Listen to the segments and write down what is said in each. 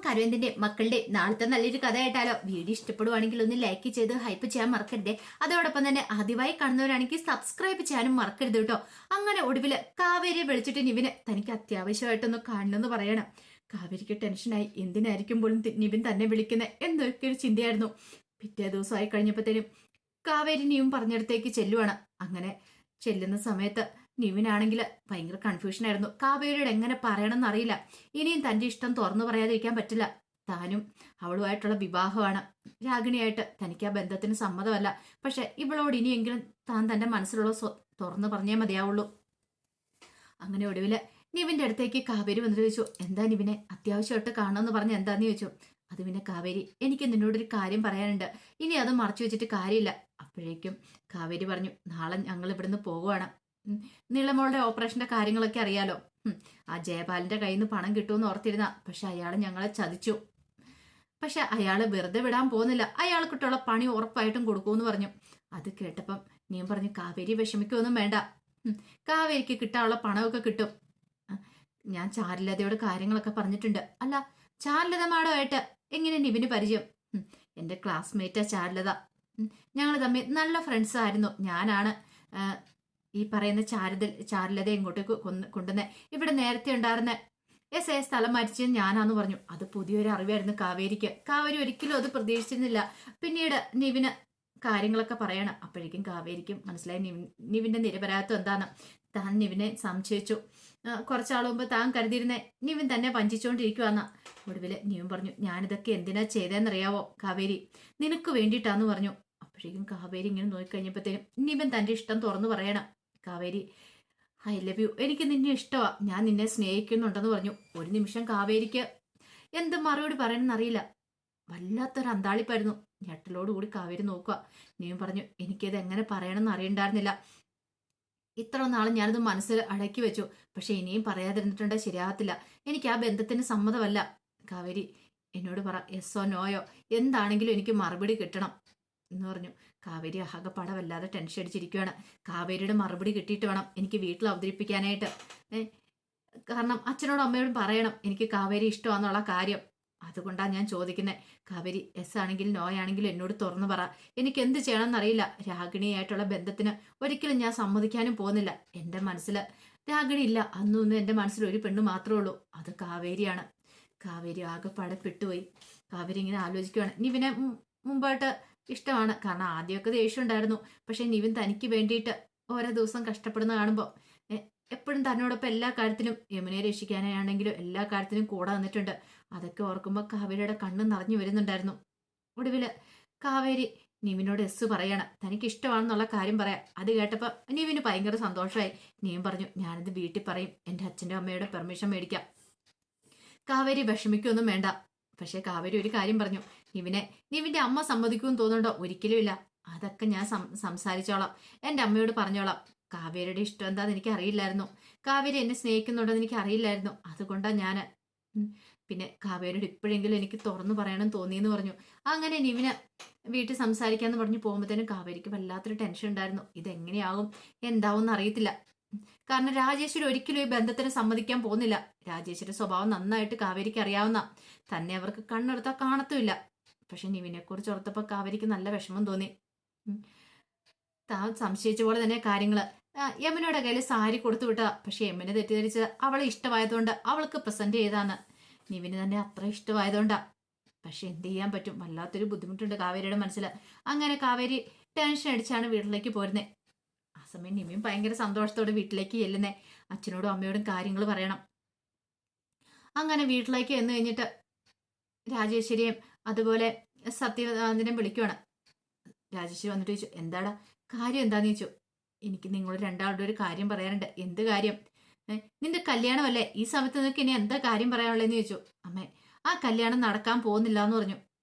നമുക്ക് അരവിന്ദിന്റെ മക്കളുടെ നാളത്തെ നല്ലൊരു കഥ ആയിട്ടാലോ. വീഡിയോ ഇഷ്ടപ്പെടുവാണെങ്കിൽ ഒന്ന് ലൈക്ക് ചെയ്ത് ഹൈപ്പ് ചെയ്യാൻ മറക്കരുതേ. അതോടൊപ്പം തന്നെ ആദ്യമായി കാണുന്നവരാണെങ്കിൽ സബ്സ്ക്രൈബ് ചെയ്യാനും മറക്കരുത് കേട്ടോ. അങ്ങനെ ഒടുവില് കാവേരിയെ വിളിച്ചിട്ട് നിവിന് തനിക്ക് അത്യാവശ്യമായിട്ടൊന്ന് കാണണമെന്ന് പറയണം. കാവേരിക്ക് ടെൻഷനായി. എന്തിനായിരിക്കും പോലും നിവിൻ തന്നെ വിളിക്കുന്നത് എന്നൊക്കെ ഒരു ചിന്തയായിരുന്നു. പിറ്റേ ദിവസമായി കഴിഞ്ഞപ്പോഴത്തേനും കാവേരി നിവിൻ പറഞ്ഞിടത്തേക്ക് ചെല്ലുവാണ്. അങ്ങനെ ചെല്ലുന്ന സമയത്ത് നിവിനാണെങ്കിൽ ഭയങ്കര കൺഫ്യൂഷൻ ആയിരുന്നു. കാവേരിയോട് എങ്ങനെ പറയണമെന്ന് അറിയില്ല. ഇനിയും തന്റെ ഇഷ്ടം തുറന്നു പറയാതിരിക്കാൻ പറ്റില്ല. താനും അവളുമായിട്ടുള്ള വിവാഹമാണ്. രാഗിണിയായിട്ട് തനിക്ക് ആ ബന്ധത്തിന് സമ്മതമല്ല. പക്ഷെ ഇവളോട് ഇനിയെങ്കിലും താൻ തന്റെ മനസ്സിലുള്ള തുറന്നു പറഞ്ഞേ മതിയാവുള്ളൂ. അങ്ങനെ ഒടുവില് നിവിന്റെ അടുത്തേക്ക് കാവേരി വന്നിട്ട് ചോദിച്ചു, എന്താ നിവിനെ അത്യാവശ്യമായിട്ട് കാണണമെന്ന് പറഞ്ഞ് എന്താന്ന് ചോദിച്ചു. അത് പിന്നെ കാവേരി, എനിക്ക് നിന്നോടൊരു കാര്യം പറയാനുണ്ട്. ഇനി അത് മറച്ചു വെച്ചിട്ട് കാര്യമില്ല. അപ്പോഴേക്കും കാവേരി പറഞ്ഞു, നാളെ ഞങ്ങൾ ഇവിടുന്ന് പോകുവാണ്. നീളമോളുടെ ഓപ്പറേഷന്റെ കാര്യങ്ങളൊക്കെ അറിയാലോ. ആ ജയപാലിന്റെ കയ്യിൽ നിന്ന് പണം കിട്ടുമെന്ന് ഓർത്തിരുന്ന, പക്ഷെ അയാൾ ഞങ്ങളെ ചതിച്ചു. പക്ഷെ അയാള് വെറുതെ വിടാൻ പോകുന്നില്ല. അയാൾക്കിട്ടുള്ള പണി ഉറപ്പായിട്ടും കൊടുക്കുമെന്ന് പറഞ്ഞു. അത് കേട്ടപ്പം നീ പറഞ്ഞു, കാവേരി വിഷമിക്കൊന്നും വേണ്ട, കാവേരിക്ക് കിട്ടാനുള്ള പണമൊക്കെ കിട്ടും. ഞാൻ ചാരുലതയോട് കാര്യങ്ങളൊക്കെ പറഞ്ഞിട്ടുണ്ട്. അല്ല, ചാരുലത മാഡമായിട്ട് എങ്ങനെ നിവിന് പരിചയം? എന്റെ ക്ലാസ്മേറ്റാ ചാരുലത. ഞങ്ങൾ തമ്മിൽ നല്ല ഫ്രണ്ട്സ് ആയിരുന്നു. ഞാനാണ് ഈ പറയുന്ന ചാരുലത ഇങ്ങോട്ടേക്ക് കൊണ്ടുവന്നേ. ഇവിടെ നേരത്തെ ഉണ്ടായിരുന്ന എ സ്ഥലം മാറ്റിച്ചത് ഞാനാന്ന് പറഞ്ഞു. അത് പുതിയൊരു അറിവായിരുന്നു കാവേരിക്ക്. കാവേരി ഒരിക്കലും അത് പ്രതീക്ഷിച്ചിരുന്നില്ല. പിന്നീട് നിവിന് കാര്യങ്ങളൊക്കെ പറയണം. അപ്പോഴേക്കും കാവേരിക്കും മനസ്സിലായി നിവിന്റെ നിരപരാധിത്വം എന്താന്ന്. താൻ നിവിനെ സംശയിച്ചു. കുറച്ചാൾ മുമ്പ് താൻ കരുതിയിരുന്നേ നിവിൻ തന്നെ വഞ്ചിച്ചുകൊണ്ടിരിക്കുവാന്ന. ഒടുവില് നിവിൻ പറഞ്ഞു, ഞാനിതൊക്കെ എന്തിനാ ചെയ്തതെന്നറിയാവോ കാവേരി, നിനക്ക് വേണ്ടിയിട്ടാന്ന് പറഞ്ഞു. അപ്പോഴേക്കും കാവേരി ഇങ്ങനെ നോക്കിക്കഴിഞ്ഞപ്പോഴത്തേനും നിവിൻ തന്റെ ഇഷ്ടം തുറന്നു പറയണം. കാവേരി, ഐ ലവ് യു, എനിക്ക് നിന്നെ ഇഷ്ടമാ, ഞാൻ നിന്നെ സ്നേഹിക്കുന്നുണ്ടെന്ന് പറഞ്ഞു. ഒരു നിമിഷം കാവേരിക്ക് എന്ത് മറുപടി പറയണമെന്നറിയില്ല. വല്ലാത്തൊരു അന്താളിപ്പായിരുന്നു. ഞെട്ടലോടുകൂടി കാവേരി നോക്കുക. നിവിൻ പറഞ്ഞു, എനിക്കത് എങ്ങനെ പറയണമെന്ന് അറിയണ്ടായിരുന്നില്ല. ഇത്ര നാളും ഞാനത് മനസ്സിൽ അടക്കി വെച്ചു. പക്ഷെ ഇനിയും പറയാതിരുന്നിട്ടുണ്ട് ശരിയാകത്തില്ല. എനിക്ക് ആ ബന്ധത്തിന് സമ്മതമല്ല. കാവേരി, എന്നോട് പറ, യെസ്സോ നോയോ, എന്താണെങ്കിലും എനിക്ക് മറുപടി കിട്ടണം എന്ന് പറഞ്ഞു. കാവേരി ആകെപ്പാടെ വല്ലാതെ ടെൻഷൻ അടിച്ചിരിക്കുകയാണ്. കാവേരിയുടെ മറുപടി കിട്ടിയിട്ട് വേണം എനിക്ക് വീട്ടിൽ അവതരിപ്പിക്കാനായിട്ട്. കാരണം അച്ഛനോടും അമ്മയോടും പറയണം എനിക്ക് കാവേരി ഇഷ്ടമാണെന്നുള്ള കാര്യം. അതുകൊണ്ടാണ് ഞാൻ ചോദിക്കുന്നത്. കാവേരി, എസ് ആണെങ്കിലും നോ ആണെങ്കിലും എന്നോട് തുറന്നു പറ. എനിക്ക് എന്ത് ചെയ്യണമെന്നറിയില്ല. രാഗിണിയായിട്ടുള്ള ബന്ധത്തിന് ഒരിക്കലും ഞാൻ സമ്മതിക്കാനും പോകുന്നില്ല. എൻ്റെ മനസ്സിൽ രാഗിണി ഇല്ല. അന്നൊന്നും എൻ്റെ മനസ്സിൽ ഒരു പെണ്ണ് മാത്രമേ ഉള്ളൂ, അത് കാവേരിയാണ്. കാവേരി ആകെപ്പാടെ പെട്ടുപോയി. കാവേരി ഇങ്ങനെ ആലോചിക്കുകയാണ്. നിവിനെ മുമ്പായിട്ട് ഇഷ്ടമാണ്. കാരണം ആദ്യമൊക്കെ ദേഷ്യം ഉണ്ടായിരുന്നു. പക്ഷെ നിവിൻ തനിക്ക് വേണ്ടിയിട്ട് ഓരോ ദിവസം കഷ്ടപ്പെടുന്ന കാണുമ്പോൾ എപ്പോഴും തന്നോടൊപ്പം എല്ലാ കാര്യത്തിലും യമുനയെ രക്ഷിക്കാനാണെങ്കിലും എല്ലാ കാര്യത്തിനും കൂടെ വന്നിട്ടുണ്ട്. അതൊക്കെ ഓർക്കുമ്പോൾ കാവേരിയുടെ കണ്ണ് നിറഞ്ഞു വരുന്നുണ്ടായിരുന്നു. ഒടുവില് കാവേരി നിവിനോട് എസ് പറയണം, തനിക്ക് ഇഷ്ടമാണെന്നുള്ള കാര്യം പറയാം. അത് കേട്ടപ്പോൾ നിവിന് ഭയങ്കര സന്തോഷമായി. നിവിൻ പറഞ്ഞു, ഞാനിത് വീട്ടിൽ പറയും, എൻ്റെ അച്ഛൻ്റെ അമ്മയുടെ പെർമിഷൻ മേടിക്കാം. കാവേരി വിഷമിക്കൊന്നും വേണ്ട. പക്ഷെ കാവേരി ഒരു കാര്യം പറഞ്ഞു, നിവിന്റെ അമ്മ സമ്മതിക്കുമെന്ന് തോന്നുന്നുണ്ടോ? ഒരിക്കലും ഇല്ല. അതൊക്കെ ഞാൻ സംസാരിച്ചോളാം, എൻ്റെ അമ്മയോട് പറഞ്ഞോളാം. കാവേരിയുടെ ഇഷ്ടം എന്താന്ന് എനിക്ക് അറിയില്ലായിരുന്നു. കാവേരി എന്നെ സ്നേഹിക്കുന്നുണ്ടോന്ന് എനിക്ക് അറിയില്ലായിരുന്നു. അതുകൊണ്ടാണ് ഞാൻ പിന്നെ കാവേരിയോട് ഇപ്പോഴെങ്കിലും എനിക്ക് തുറന്നു പറയണം തോന്നിയെന്ന് പറഞ്ഞു. അങ്ങനെ നിവിന് വീട്ടിൽ സംസാരിക്കാന്ന് പറഞ്ഞു പോകുമ്പോഴത്തേനും കാവേരിക്ക് വല്ലാത്തൊരു ടെൻഷൻ ഉണ്ടായിരുന്നു. ഇതെങ്ങനെയാകും എന്താവും അറിയത്തില്ല. കാരണം രാജേശ്വരി ഒരിക്കലും ഈ ബന്ധത്തിന് സമ്മതിക്കാൻ പോകുന്നില്ല. രാജേശ്വരി സ്വഭാവം നന്നായിട്ട് കാവേരിക്ക് അറിയാവുന്ന, തന്നെ അവർക്ക് കണ്ണെടുത്താൽ കാണത്തുമില്ല. പക്ഷെ നിവിനെ കുറിച്ച് ഓർത്തപ്പോൾ കാവേരിക്ക് നല്ല വിഷമം തോന്നി. താൻ സംശയിച്ച പോലെ തന്നെ കാര്യങ്ങള്. യമുനയുടെ കയ്യിൽ സാരി കൊടുത്തു വിട്ട, പക്ഷെ യമുന തെറ്റിദ്ധരിച്ച് അവളെ ഇഷ്ടമായതുകൊണ്ട് അവൾക്ക് പ്രസന്റ് ചെയ്താന്ന്. നിവിന് തന്നെ അത്ര ഇഷ്ടമായതുകൊണ്ടാ. പക്ഷെ എന്ത് ചെയ്യാൻ പറ്റും, വല്ലാത്തൊരു ബുദ്ധിമുട്ടുണ്ട് കാവേരിയുടെ മനസ്സിൽ. അങ്ങനെ കാവേരി ടെൻഷൻ അടിച്ചാണ് വീട്ടിലേക്ക് പോരുന്നത്. ആ സമയം നിവിൻ ഭയങ്കര സന്തോഷത്തോടെ വീട്ടിലേക്ക് ചെല്ലുന്നേ. അച്ഛനോടും അമ്മയോടും കാര്യങ്ങൾ പറയണം. അങ്ങനെ വീട്ടിലേക്ക് എന്ന് കഴിഞ്ഞിട്ട് രാജേശ്വരിയും അതുപോലെ സത്യനാഥിനെയും വിളിക്കുവാണ്. രാജേശ്വരി വന്നിട്ട് ചോദിച്ചു, എന്താടാ കാര്യം എന്താന്ന് ചോദിച്ചു. എനിക്ക് നിങ്ങൾ രണ്ടാളുടെ ഒരു കാര്യം പറയാനുണ്ട്. എന്ത് കാര്യം? നിന്റെ കല്യാണമല്ലേ, ഈ സമയത്ത് നിനക്ക് ഇനി എന്താ കാര്യം പറയാനുള്ളതെന്ന് ചോദിച്ചു. അമ്മേ, ആ കല്യാണം നടക്കാൻ പോകുന്നില്ല എന്ന് പറഞ്ഞു.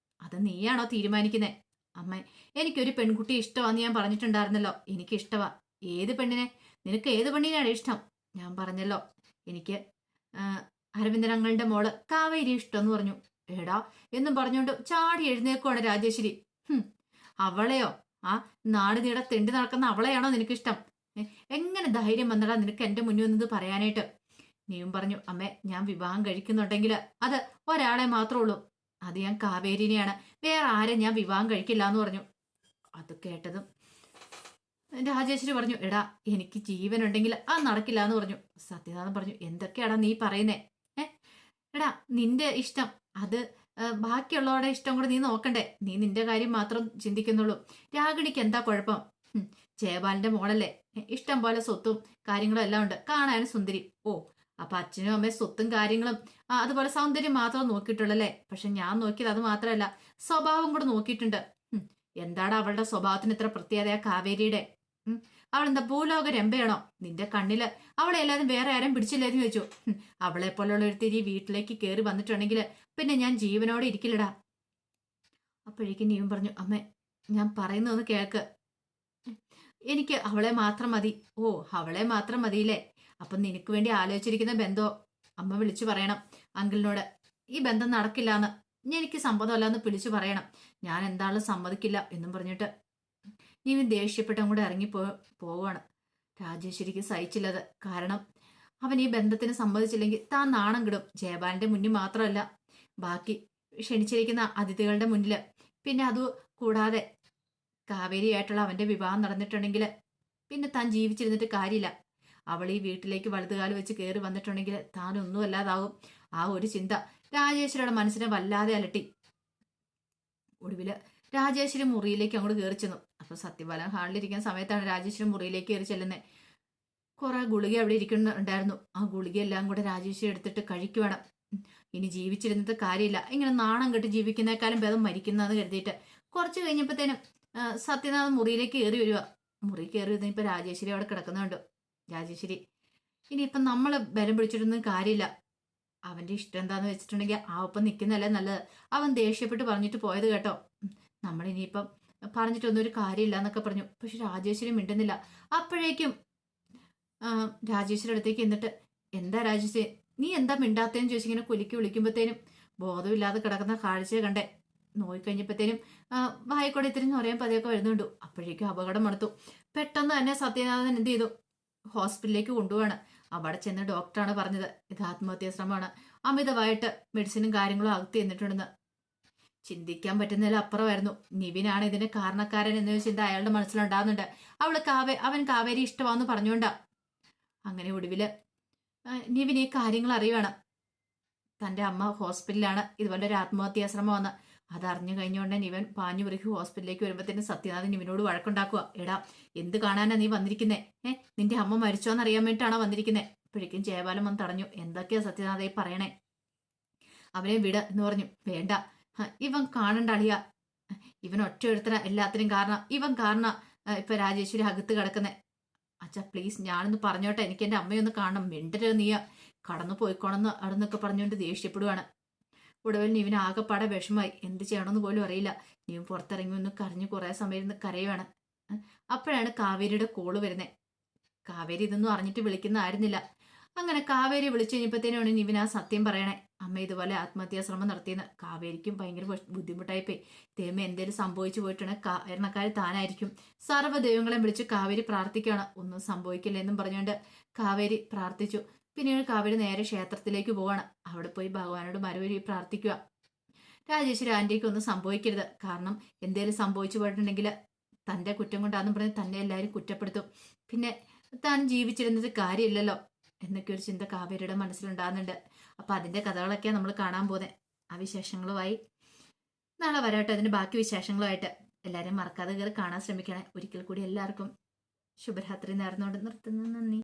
അത് നീയാണോ തീരുമാനിക്കുന്നത്? അമ്മേ, എനിക്കൊരു പെൺകുട്ടി ഇഷ്ടമാന്ന് ഞാൻ പറഞ്ഞിട്ടുണ്ടായിരുന്നല്ലോ. എനിക്ക് ഇഷ്ടമാ. ഏത് പെണ്ണിനെ? നിനക്ക് ഏത് പെണ്ണിനാണ് ഇഷ്ടം? ഞാൻ പറഞ്ഞല്ലോ, എനിക്ക് അരവിന്ദനങ്ങളുടെ മോള് കാവേരി ഇഷ്ടം എന്ന് പറഞ്ഞു. എടാ എന്നും പറഞ്ഞുകൊണ്ട് ചാടി എഴുന്നേക്കുവാണ് രാജേശ്വരി. അവളെയോ? ആ നാട് നീടെ തെണ്ടി നടക്കുന്ന അവളെയാണോ നിനക്കിഷ്ടം? എങ്ങനെ ധൈര്യം വന്നടാ നിനക്ക് എന്റെ മുന്നിൽ വന്നത് പറയാനായിട്ട്? നീയും പറഞ്ഞു അമ്മേ ഞാൻ വിവാഹം കഴിക്കുന്നുണ്ടെങ്കിൽ അത് ഒരാളെ മാത്രമേ ഉള്ളൂ, അത് ഞാൻ കാവേരിനെയാണ്, വേറെ ആരെ ഞാൻ വിവാഹം കഴിക്കില്ല എന്ന് പറഞ്ഞു. അത് കേട്ടതും രാജേശ്വരി പറഞ്ഞു എടാ എനിക്ക് ജീവനുണ്ടെങ്കിൽ അത് നടക്കില്ല എന്ന് പറഞ്ഞു. സത്യനാഥൻ പറഞ്ഞു എന്തൊക്കെയാടാ നീ പറയുന്നേ? എടാ നിന്റെ ഇഷ്ടം അത് ബാക്കിയുള്ളവരുടെ ഇഷ്ടം കൂടെ നീ നോക്കണ്ടേ, നീ നിന്റെ കാര്യം മാത്രം ചിന്തിക്കുന്നുള്ളൂ. രാഗിണിക്ക് എന്താ കുഴപ്പം? ജയപാലിന്റെ മോളല്ലേ, ഇഷ്ടം പോലെ സ്വത്തും കാര്യങ്ങളും എല്ലാം ഉണ്ട്, കാണാനും സുന്ദരി. ഓ അപ്പൊ അച്ഛനും അമ്മയും സ്വത്തും കാര്യങ്ങളും അതുപോലെ സൗന്ദര്യം മാത്രം നോക്കിയിട്ടുള്ളല്ലേ? പക്ഷെ ഞാൻ നോക്കിയത് അത് മാത്രമല്ല, സ്വഭാവം കൂടെ നോക്കിയിട്ടുണ്ട്. എന്താണ് അവളുടെ സ്വഭാവത്തിന് ഇത്ര പ്രത്യേകത കാവേരിയുടെ? അവളെന്താ ഭൂലോക രമ്പയാണോ? നിന്റെ കണ്ണില് അവളെ എല്ലാവരും വേറെ ആരും പിടിച്ചില്ലേന്ന് ചോദിച്ചു. അവളെ പോലുള്ള ഒരു തിരി വീട്ടിലേക്ക് കയറി വന്നിട്ടുണ്ടെങ്കിൽ പിന്നെ ഞാൻ ജീവനോടെ ഇരിക്കില്ലടാ. അപ്പോഴേക്കും നീയും പറഞ്ഞു അമ്മേ ഞാൻ പറയുന്നൊന്ന് കേൾക്ക്, എനിക്ക് അവളെ മാത്രം മതി. ഓ അവളെ മാത്രം മതിയില്ലേ? അപ്പൊ നിനക്ക് വേണ്ടി ആലോചിച്ചിരിക്കുന്ന ബന്ധോ അമ്മ വിളിച്ചു പറയണം അങ്കിളിനോട്, ഈ ബന്ധം നടക്കില്ലാന്ന്, എനിക്ക് സമ്മതമല്ലാന്ന് വിളിച്ചു പറയണം. ഞാൻ എന്തായാലും സമ്മതിക്കില്ല എന്നും പറഞ്ഞിട്ട് നീ ദേഷ്യപ്പെട്ട് അങ്ങോട്ട് പോവാണ്. രാജേശ്വരിക്ക് സഹിച്ചില്ലത്. കാരണം അവൻ ഈ ബന്ധത്തിന് സമ്മതിച്ചില്ലെങ്കിൽ താൻ നാണം കിടും. ജയപാലിന്റെ മുന്നിൽ മാത്രമല്ല, ബാക്കി ക്ഷണിച്ചിരിക്കുന്ന അതിഥികളുടെ മുന്നിൽ. പിന്നെ അത് കൂടാതെ കാവേരിയായിട്ടുള്ള അവന്റെ വിവാഹം നടന്നിട്ടുണ്ടെങ്കിൽ പിന്നെ താൻ ജീവിച്ചിരുന്നിട്ട് കാര്യമില്ല. അവൾ ഈ വീട്ടിലേക്ക് വലതുകാലം വെച്ച് കയറി വന്നിട്ടുണ്ടെങ്കിൽ താൻ ഒന്നും അല്ലാതാവും. ആ ഒരു ചിന്ത രാജേശ്വരിയുടെ മനസ്സിനെ വല്ലാതെ അലട്ടി. ഒടുവില് രാജേശ്വരി മുറിയിലേക്ക് അങ്ങോട്ട് കയറി ചെന്നു. അപ്പൊ സത്യപാലൻ ഹാളിലിരിക്കുന്ന സമയത്താണ് രാജേശ്വരി മുറിയിലേക്ക് കയറി ചെല്ലുന്നത്. കുറെ ഗുളിക അവിടെ ഇരിക്കുന്നുണ്ടായിരുന്നു. ആ ഗുളികയെല്ലാം കൂടെ രാജേശ്വരി എടുത്തിട്ട് കഴിക്കുവാണ്. ഇനി ജീവിച്ചിരുന്നിട്ട് കാര്യമില്ല, ഇങ്ങനെ നാണം കെട്ട് ജീവിക്കുന്നേക്കാളും ഭേദം മരിക്കുന്നതെന്ന് കരുതിയിട്ട് കുറച്ച് കഴിഞ്ഞപ്പോഴത്തേനും സത്യനാഥൻ മുറിയിലേക്ക് കയറി വരിക. മുറി കയറി വന്ന ഇപ്പൊ രാജേശ്വരി അവിടെ കിടക്കുന്നുണ്ട്. രാജേശ്വരി ഇനിയിപ്പം നമ്മൾ ബലം പിടിച്ചിട്ടൊന്നും കാര്യമില്ല, അവന്റെ ഇഷ്ടം എന്താന്ന് വെച്ചിട്ടുണ്ടെങ്കിൽ ആ ഒപ്പം നിൽക്കുന്നതല്ലേ നല്ലത്. അവൻ ദേഷ്യപ്പെട്ട് പറഞ്ഞിട്ട് പോയത് കേട്ടോ, നമ്മളിനിയിപ്പം പറഞ്ഞിട്ടൊന്നും ഒരു കാര്യമില്ല എന്നൊക്കെ പറഞ്ഞു. പക്ഷെ രാജേശ്വരി മിണ്ടുന്നില്ല. അപ്പോഴേക്കും രാജേശ്വരി അടുത്തേക്ക് എന്നിട്ട് എന്താ രാജേശ്വരി നീ എന്താ മിണ്ടാത്തേന്ന് ചോദിച്ചിങ്ങനെ കുലുക്കി വിളിക്കുമ്പോഴത്തേനും ബോധമില്ലാതെ കിടക്കുന്ന കാഴ്ചയെ കണ്ടേ. നോയിക്കഴിഞ്ഞപ്പോഴത്തേനും വായിക്കൂടെ ഇത്തിരി പറയാൻ പതിയൊക്കെ വരുന്നുണ്ടു. അപ്പോഴേക്കും അപകടം മണത്തു. പെട്ടെന്ന് തന്നെ സത്യനാഥൻ എന്ത് ചെയ്തു, ഹോസ്പിറ്റലിലേക്ക് കൊണ്ടുപോവാണ്. അവിടെ ചെന്ന് ഡോക്ടറാണ് പറഞ്ഞത് ഇത് ആത്മഹത്യാ ശ്രമമാണ്, അമിതമായിട്ട് മെഡിസിനും കാര്യങ്ങളും അകത്ത് ചെന്നിട്ടുണ്ടെന്ന്. ചിന്തിക്കാൻ പറ്റുന്നതിൽ അപ്പുറമായിരുന്നു. നിവിനാണ് ഇതിന്റെ കാരണക്കാരൻ എന്നൊരു ചിന്ത അയാളുടെ മനസ്സിലുണ്ടാകുന്നുണ്ട്. അവൻ കാവേരി ഇഷ്ടമാണെന്ന് പറഞ്ഞുകൊണ്ടാ. അങ്ങനെ ഒടുവില് നിവിൻ ഈ കാര്യങ്ങൾ അറിയുവാണ്. തന്റെ അമ്മ ഹോസ്പിറ്റലിലാണ്, ഇതുപോലെ ഒരു ആത്മഹത്യാ ശ്രമമാണ്. അതറിഞ്ഞു കഴിഞ്ഞുകൊണ്ട് നിവൻ പാഞ്ഞു മുറുക്കി ഹോസ്പിറ്റലിലേക്ക് വരുമ്പോഴത്തേനും സത്യനാഥൻ നിവിനോട് വഴക്കുണ്ടാക്കുക. എടാ എന്ത് കാണാനാ നീ വന്നിരിക്കുന്നേ? നിന്റെ അമ്മ മരിച്ചോന്ന് അറിയാൻ വേണ്ടിയിട്ടാണോ വന്നിരിക്കുന്നത്? അപ്പോഴേക്കും ജയപാലൻ വന്ന് തടഞ്ഞു. എന്തൊക്കെയാ സത്യനാഥ പറയണേ? അവനെ വിട എന്ന് പറഞ്ഞു. വേണ്ട, ഇവൻ കാണണ്ട അളിയ, ഇവൻ ഒറ്റ ഒരുത്തന എല്ലാത്തിനും കാരണം, ഇവൻ കാരണം ഇപ്പൊ രാജേശ്വരി അകത്ത് കിടക്കുന്നേ. അച്ഛാ പ്ലീസ് ഞാനൊന്ന് പറഞ്ഞോട്ടെ, എനിക്ക് എന്റെ അമ്മയൊന്ന് കാണണം, മിണ്ടരുത് നീ, കടന്നു പോയിക്കോണെന്ന് അവിടെന്നൊക്കെ പറഞ്ഞുകൊണ്ട് ദേഷ്യപ്പെടുവാണ്. ഒടുവിൽ നിവിന് ആകെപ്പാടെ വിഷമായി, എന്ത് ചെയ്യണമെന്ന് പോലും അറിയില്ല. നീവും പുറത്തിറങ്ങി ഒന്ന് കരഞ്ഞു കുറെ സമയം ഇരുന്ന് കരയുവാണ്. അപ്പോഴാണ് കാവേരിയുടെ കോള് വരുന്നത്. കാവേരി ഇതൊന്നും അറിഞ്ഞിട്ട് വിളിക്കുന്ന ആയിരുന്നില്ല. അങ്ങനെ കാവേരി വിളിച്ചു കഴിഞ്ഞപ്പോഴത്തേനാണ് നിവിൻ ആ സത്യം പറയണേ. അമ്മ ഇതുപോലെ ആത്മഹത്യാ ശ്രമം നടത്തിയെന്ന്. കാവേരിക്കും ഭയങ്കര ബുദ്ധിമുട്ടായിപ്പോയി. ദൈവം എന്തേലും സംഭവിച്ചു പോയിട്ടുണ്ടെങ്കിൽ കാരണക്കാര് താനായിരിക്കും. സർവ്വ ദൈവങ്ങളെ വിളിച്ച് കാവേരി പ്രാർത്ഥിക്കുകയാണ്, ഒന്നും സംഭവിക്കില്ല എന്നും പറഞ്ഞുകൊണ്ട് കാവേരി പ്രാർത്ഥിച്ചു. പിന്നീട് കാവേരി നേരെ ക്ഷേത്രത്തിലേക്ക് പോവാണ്. അവിടെ പോയി ഭഗവാനോട് മറുപടി പ്രാർത്ഥിക്കുക. രാജേശ്വരി ആന്റിക്ക് ഒന്നും സംഭവിക്കരുത്, കാരണം എന്തേലും സംഭവിച്ചു പോയിട്ടുണ്ടെങ്കിൽ തന്റെ കുറ്റം കൊണ്ടാന്ന് പറഞ്ഞ് തന്നെ എല്ലാവരും കുറ്റപ്പെടുത്തും, പിന്നെ താൻ ജീവിച്ചിരുന്നത് കാര്യമില്ലല്ലോ എന്നൊക്കെ ഒരു ചിന്ത കാവേരിയുടെ മനസ്സിലുണ്ടാകുന്നുണ്ട്. അപ്പൊ അതിന്റെ കഥകളൊക്കെയാണ് നമ്മൾ കാണാൻ പോകുന്നത്. ആ വിശേഷങ്ങളുമായി നാളെ വരാട്ടെ. അതിന്റെ ബാക്കി വിശേഷങ്ങളുമായിട്ട് എല്ലാവരും മറക്കാതെ കയറി കാണാൻ ശ്രമിക്കണേ. ഒരിക്കൽ കൂടി എല്ലാവർക്കും ശുഭരാത്രി നേർന്നുകൊണ്ട് നിർത്തുന്നു. നന്ദി.